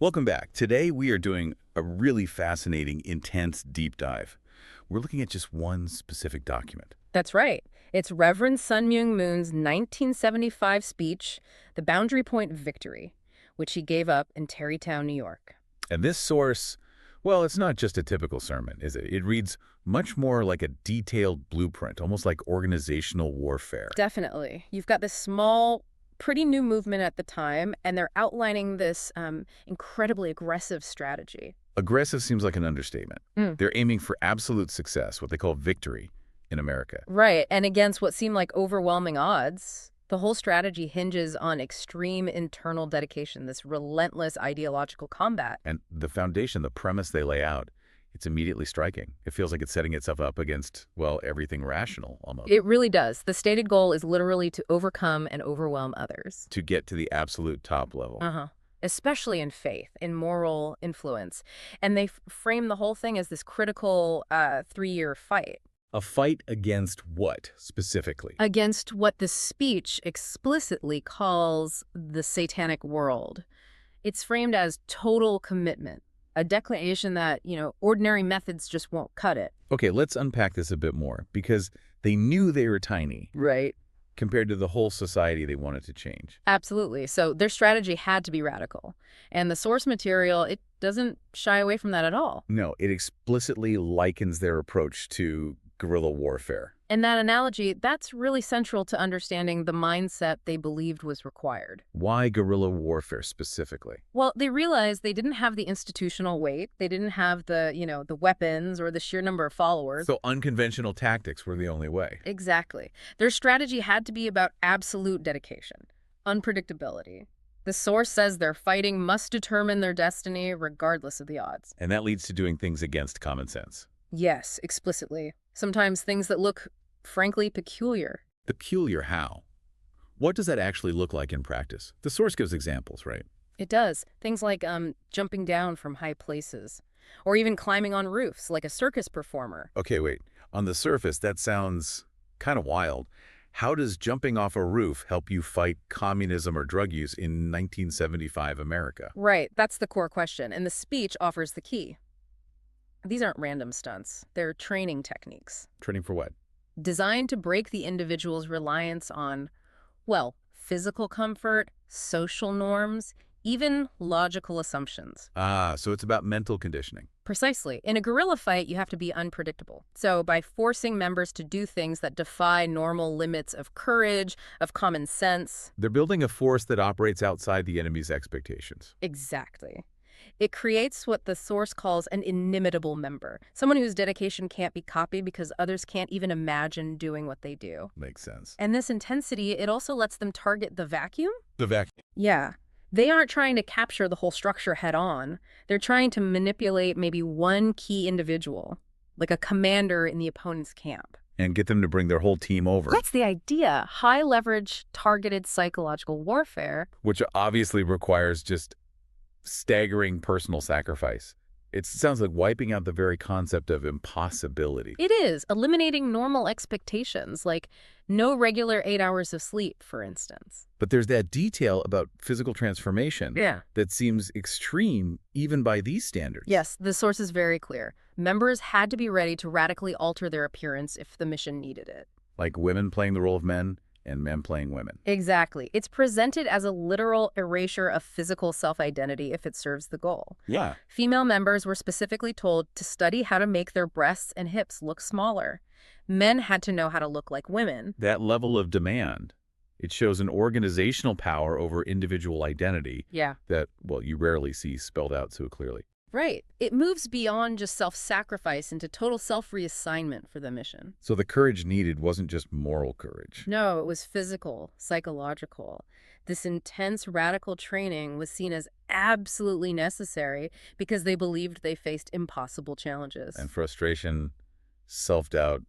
Welcome back. Today we are doing a really fascinating, intense deep dive. We're looking at just one specific document. That's right. It's Reverend Sun Myung Moon's 1975 speech, The Boundary Point Victory, which he gave up in Tarrytown, New York. And this source, well, it's not just a typical sermon, is it? It reads much more like a detailed blueprint, almost like organizational warfare. Definitely. You've got this small, pretty new movement at the time, and they're outlining this incredibly aggressive strategy. Aggressive seems like an understatement. Mm. They're aiming for absolute success, what they call victory in America. Right, and against what seem like overwhelming odds. The whole strategy hinges on extreme internal dedication, this relentless ideological combat. And the foundation, the premise they lay out, it's immediately striking. It feels like it's setting itself up against, well, everything rational, almost. It really does. The stated goal is literally to overcome and overwhelm others. To get to the absolute top level. Especially in faith, in moral influence. And they frame the whole thing as this critical 3-year fight. A fight against what, specifically? Against what the speech explicitly calls the satanic world. It's framed as total commitment, a declaration that, ordinary methods just won't cut it. Okay, let's unpack this a bit more, because they knew they were tiny. Right. Compared to the whole society they wanted to change. Absolutely. So their strategy had to be radical. And the source material, it doesn't shy away from that at all. No, it explicitly likens their approach to guerrilla warfare. And that analogy, that's really central to understanding the mindset they believed was required. Why guerrilla warfare specifically? Well, they realized they didn't have the institutional weight. They didn't have the weapons or the sheer number of followers. So unconventional tactics were the only way. Exactly. Their strategy had to be about absolute dedication, unpredictability. The source says their fighting must determine their destiny regardless of the odds. And that leads to doing things against common sense. Yes, explicitly. Sometimes things that look, frankly, peculiar. Peculiar how? What does that actually look like in practice? The source gives examples, right? It does. Things like jumping down from high places, or even climbing on roofs like a circus performer. Okay, wait. On the surface, that sounds kind of wild. How does jumping off a roof help you fight communism or drug use in 1975 America? Right, that's the core question, and the speech offers the key. These aren't random stunts. They're training techniques. Training for what? Designed to break the individual's reliance on, well, physical comfort, social norms, even logical assumptions. Ah, so it's about mental conditioning. Precisely. In a guerrilla fight, you have to be unpredictable. So by forcing members to do things that defy normal limits of courage, of common sense. They're building a force that operates outside the enemy's expectations. Exactly. It creates what the source calls an inimitable member, someone whose dedication can't be copied because others can't even imagine doing what they do. Makes sense. And this intensity, it also lets them target the vacuum? The vacuum. Yeah. They aren't trying to capture the whole structure head on. They're trying to manipulate maybe one key individual, like a commander in the opponent's camp. And get them to bring their whole team over. That's the idea. High leverage, targeted psychological warfare. Which obviously requires just staggering personal sacrifice. It sounds like wiping out the very concept of impossibility. It is, eliminating normal expectations, like no regular 8 hours of sleep, for instance. But there's that detail about physical transformation that seems extreme even by these standards. Yes, the source is very clear. Members had to be ready to radically alter their appearance if the mission needed it. Like women playing the role of men and men playing women. Exactly. It's presented as a literal erasure of physical self-identity if it serves the goal. Yeah. Female members were specifically told to study how to make their breasts and hips look smaller. Men had to know how to look like women. That level of demand, it shows an organizational power over individual identity that, well, you rarely see spelled out so clearly. Right. It moves beyond just self-sacrifice into total self-reassignment for the mission. So the courage needed wasn't just moral courage. No, it was physical, psychological. This intense, radical training was seen as absolutely necessary because they believed they faced impossible challenges. And frustration, self-doubt,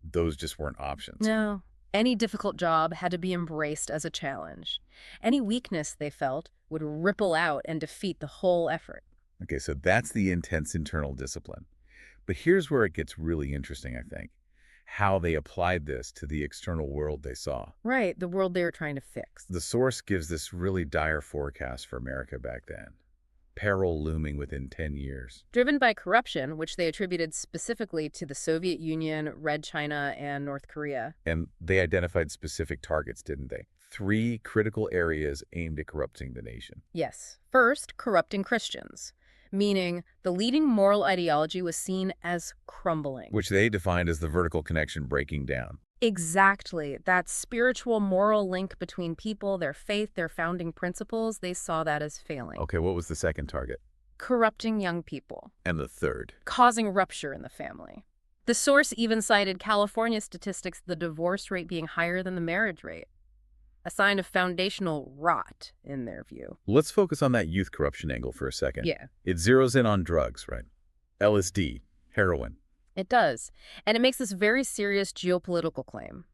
those just weren't options. No. Any difficult job had to be embraced as a challenge. Any weakness they felt would ripple out and defeat the whole effort. Okay, so that's the intense internal discipline. But here's where it gets really interesting, I think. How they applied this to the external world they saw. Right, the world they were trying to fix. The source gives this really dire forecast for America back then. peril looming within 10 years. Driven by corruption, which they attributed specifically to the Soviet Union, Red China, and North Korea. And they identified specific targets, didn't they? 3 critical areas aimed at corrupting the nation. Yes. First, corrupting Christians, meaning the leading moral ideology was seen as crumbling. Which they defined as the vertical connection breaking down. Exactly. That spiritual moral link between people, their faith, their founding principles, they saw that as failing. Okay, what was the second target? Corrupting young people. And the third? Causing rupture in the family. The source even cited California statistics, the divorce rate being higher than the marriage rate. A sign of foundational rot, in their view. Let's focus on that youth corruption angle for a second. Yeah. It zeroes in on drugs, right? LSD, heroin. It does. And it makes this very serious geopolitical claim.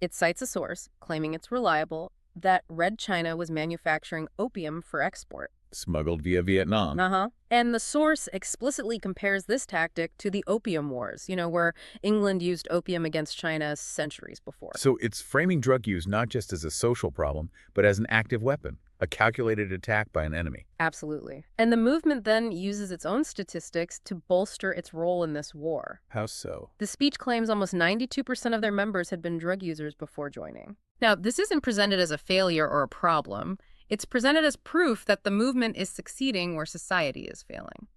It cites a source, claiming it's reliable, that Red China was manufacturing opium for export. Smuggled via Vietnam. And the source explicitly compares this tactic to the Opium Wars, where England used opium against China centuries before. So it's framing drug use not just as a social problem, but as an active weapon, a calculated attack by an enemy. Absolutely. And the movement then uses its own statistics to bolster its role in this war. How so? The speech claims almost 92% of their members had been drug users before joining. Now, this isn't presented as a failure or a problem. It's presented as proof that the movement is succeeding where society is failing.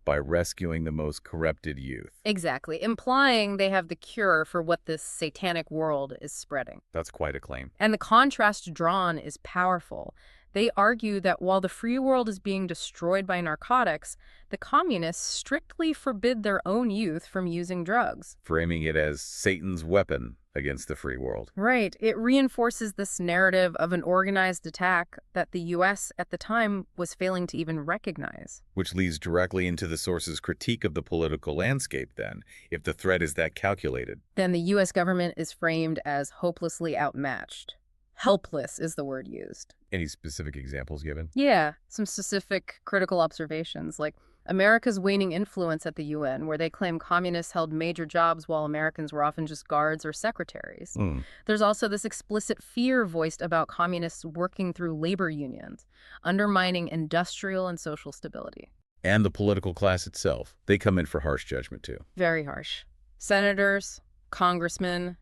By rescuing the most corrupted youth. Exactly, implying they have the cure for what this satanic world is spreading. That's quite a claim. And the contrast drawn is powerful. They argue that while the free world is being destroyed by narcotics, the communists strictly forbid their own youth from using drugs. Framing it as Satan's weapon against the free world. Right. It reinforces this narrative of an organized attack that the U.S. at the time was failing to even recognize. Which leads directly into the source's critique of the political landscape then, if the threat is that calculated. Then the U.S. government is framed as hopelessly outmatched. Helpless is the word used. Any specific examples given? Yeah, some specific critical observations, like America's waning influence at the UN, where they claim communists held major jobs while Americans were often just guards or secretaries. There's also this explicit fear voiced about communists working through labor unions, undermining industrial and social stability. And the political class itself. They come in for harsh judgment too. Very harsh. Senators, congressmen,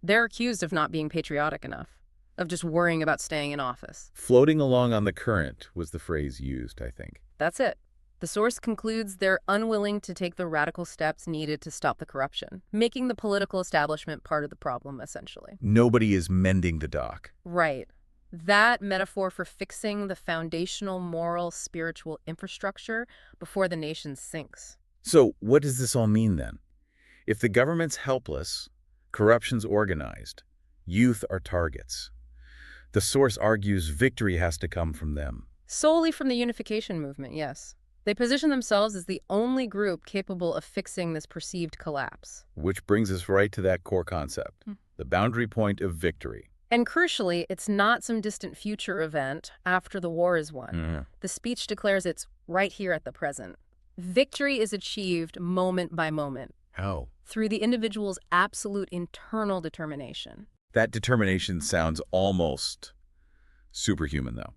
they're accused of not being patriotic enough, of just worrying about staying in office. Floating along on the current was the phrase used, I think. That's it. The source concludes they're unwilling to take the radical steps needed to stop the corruption, making the political establishment part of the problem, essentially. Nobody is mending the dock. Right. That metaphor for fixing the foundational moral, spiritual infrastructure before the nation sinks. So what does this all mean then? If the government's helpless, corruption's organized, youth are targets. The source argues victory has to come from them. Solely from the unification movement, yes. They position themselves as the only group capable of fixing this perceived collapse. Which brings us right to that core concept, the boundary point of victory. And crucially, it's not some distant future event after the war is won. The speech declares it's right here at the present. Victory is achieved moment by moment. How? Through the individual's absolute internal determination. That determination sounds almost superhuman, though.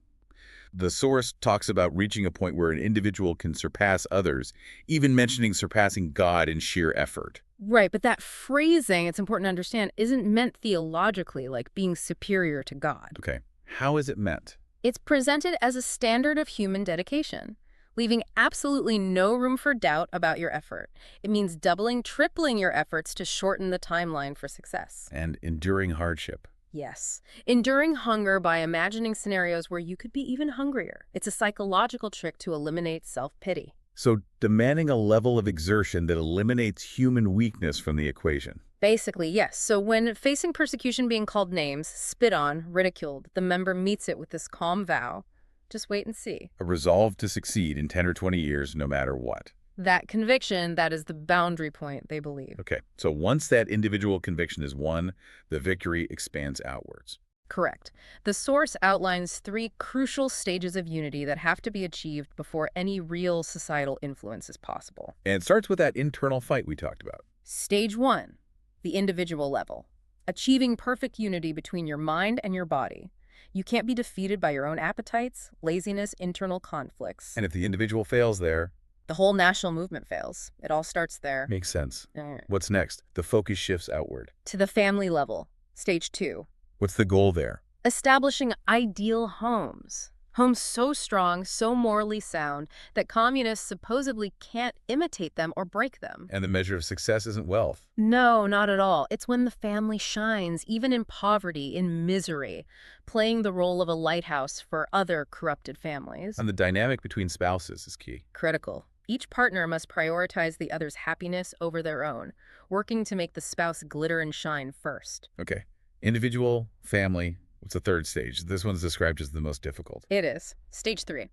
The source talks about reaching a point where an individual can surpass others, even mentioning surpassing God in sheer effort. Right, but that phrasing, it's important to understand, isn't meant theologically, like being superior to God. Okay, how is it meant? It's presented as a standard of human dedication, leaving absolutely no room for doubt about your effort. It means doubling, tripling your efforts to shorten the timeline for success. And enduring hardship. Yes. Enduring hunger by imagining scenarios where you could be even hungrier. It's a psychological trick to eliminate self-pity. So demanding a level of exertion that eliminates human weakness from the equation. Basically, yes. So when facing persecution, being called names, spit on, ridiculed, the member meets it with this calm vow. Just wait and see. A resolve to succeed in 10 or 20 years no matter what. That conviction, that is the boundary point, they believe. Okay, so once that individual conviction is won, the victory expands outwards. Correct. The source outlines 3 crucial stages of unity that have to be achieved before any real societal influence is possible. And it starts with that internal fight we talked about. Stage 1, the individual level. Achieving perfect unity between your mind and your body. You can't be defeated by your own appetites, laziness, internal conflicts. And if the individual fails there, The whole national movement fails. It all starts there. makes sense. Uh, What's next? The focus shifts outward. To the family level, stage 2. What's the goal there? Establishing ideal homes. Homes so strong, so morally sound, that communists supposedly can't imitate them or break them. And the measure of success isn't wealth. No, not at all. It's when the family shines, even in poverty, in misery, playing the role of a lighthouse for other corrupted families. And the dynamic between spouses is key. Critical. Each partner must prioritize the other's happiness over their own, working to make the spouse glitter and shine first. Okay. Individual, family. What's the third stage? This one's described as the most difficult. It is. Stage 3.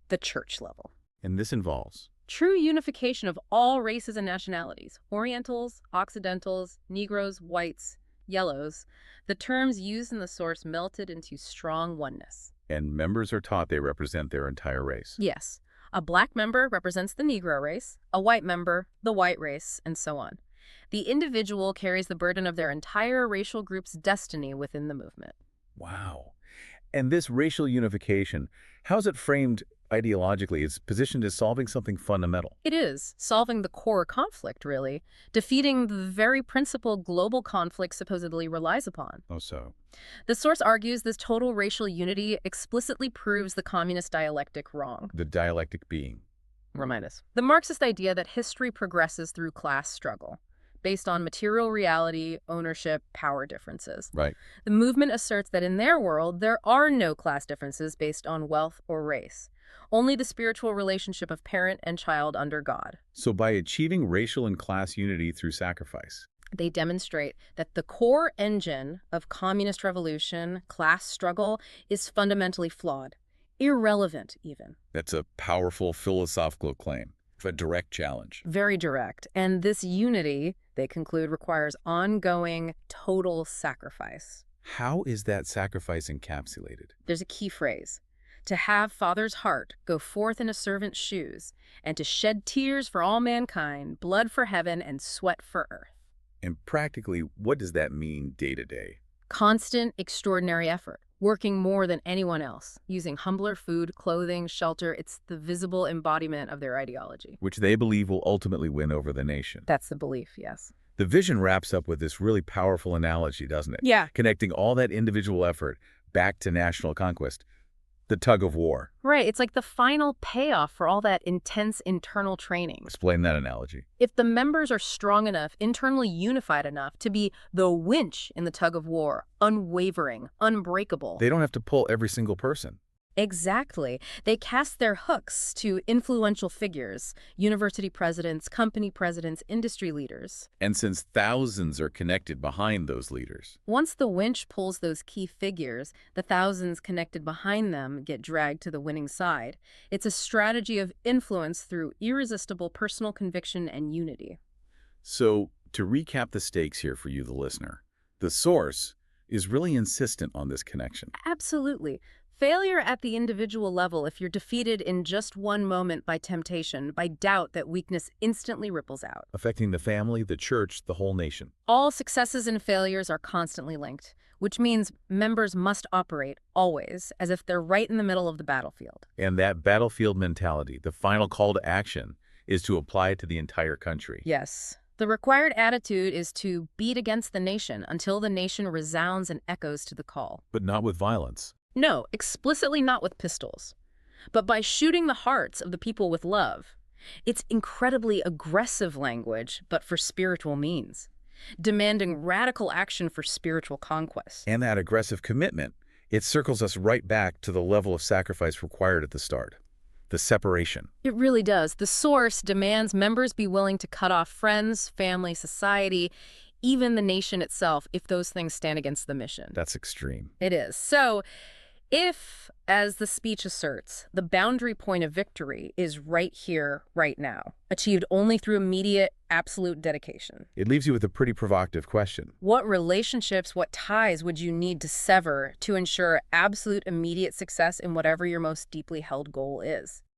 The church level. And this involves True unification of all races and nationalities. Orientals, Occidentals, Negroes, whites, yellows. The terms used in the source melted into strong oneness. and members are taught they represent their entire race. Yes. A black member represents the Negro race, a white member, the white race, and so on. The individual carries the burden of their entire racial group's destiny within the movement. Wow. And this racial unification, how's it framed ideologically? It's positioned as solving something fundamental. It is solving the core conflict, really, defeating the very principle global conflict supposedly relies upon. Oh, so? The source argues this total racial unity explicitly proves the communist dialectic wrong. The dialectic being. Remind us. The Marxist idea that history progresses through class struggle, based on material reality, ownership, power differences. Right. The movement asserts that in their world, there are no class differences based on wealth or race, only the spiritual relationship of parent and child under God. So by achieving racial and class unity through sacrifice, They demonstrate that the core engine of communist revolution, class struggle, is fundamentally flawed, irrelevant even. that's a powerful philosophical claim, a direct challenge. Very direct. And this unity, they conclude, requires ongoing, total sacrifice. How is that sacrifice encapsulated? There's a key phrase. To have Father's heart go forth in a servant's shoes, and to shed tears for all mankind, blood for heaven, and sweat for earth. And practically, what does that mean day to day? Constant, extraordinary effort, working more than anyone else, using humbler food, clothing, shelter. It's the visible embodiment of their ideology. Which they believe will ultimately win over the nation. That's the belief, yes. The vision wraps up with this really powerful analogy, doesn't it? Yeah. Connecting all that individual effort back to national conquest. The tug of war. Right. It's like the final payoff for all that intense internal training. Explain that analogy. If the members are strong enough, internally unified enough to be the winch in the tug of war, unwavering, unbreakable. They don't have to pull every single person. Exactly. They cast their hooks to influential figures, university presidents, company presidents, industry leaders. And since thousands are connected behind those leaders, Once the winch pulls those key figures, the thousands connected behind them get dragged to the winning side. It's a strategy of influence through irresistible personal conviction and unity. so to recap the stakes here for you, the listener, the source is really insistent on this connection. Absolutely. Failure at the individual level, if you're defeated in just one moment by temptation, by doubt, that weakness instantly ripples out. Affecting the family, the church, the whole nation. All successes and failures are constantly linked, which means members must operate, always, as if they're right in the middle of the battlefield. And that battlefield mentality, the final call to action, is to apply it to the entire country. Yes. The required attitude is to beat against the nation until the nation resounds and echoes to the call. But not with violence. No, explicitly not with pistols, but by shooting the hearts of the people with love. It's incredibly aggressive language, but for spiritual means, demanding radical action for spiritual conquest. And that aggressive commitment, it circles us right back to the level of sacrifice required at the start. The separation. It really does. The source demands members be willing to cut off friends, family, society, even the nation itself, if those things stand against the mission. That's extreme. It is. So, if, as the speech asserts, the boundary point of victory is right here, right now, achieved only through immediate, absolute dedication, It leaves you with a pretty provocative question. what relationships, what ties would you need to sever to ensure absolute immediate success in whatever your most deeply held goal is?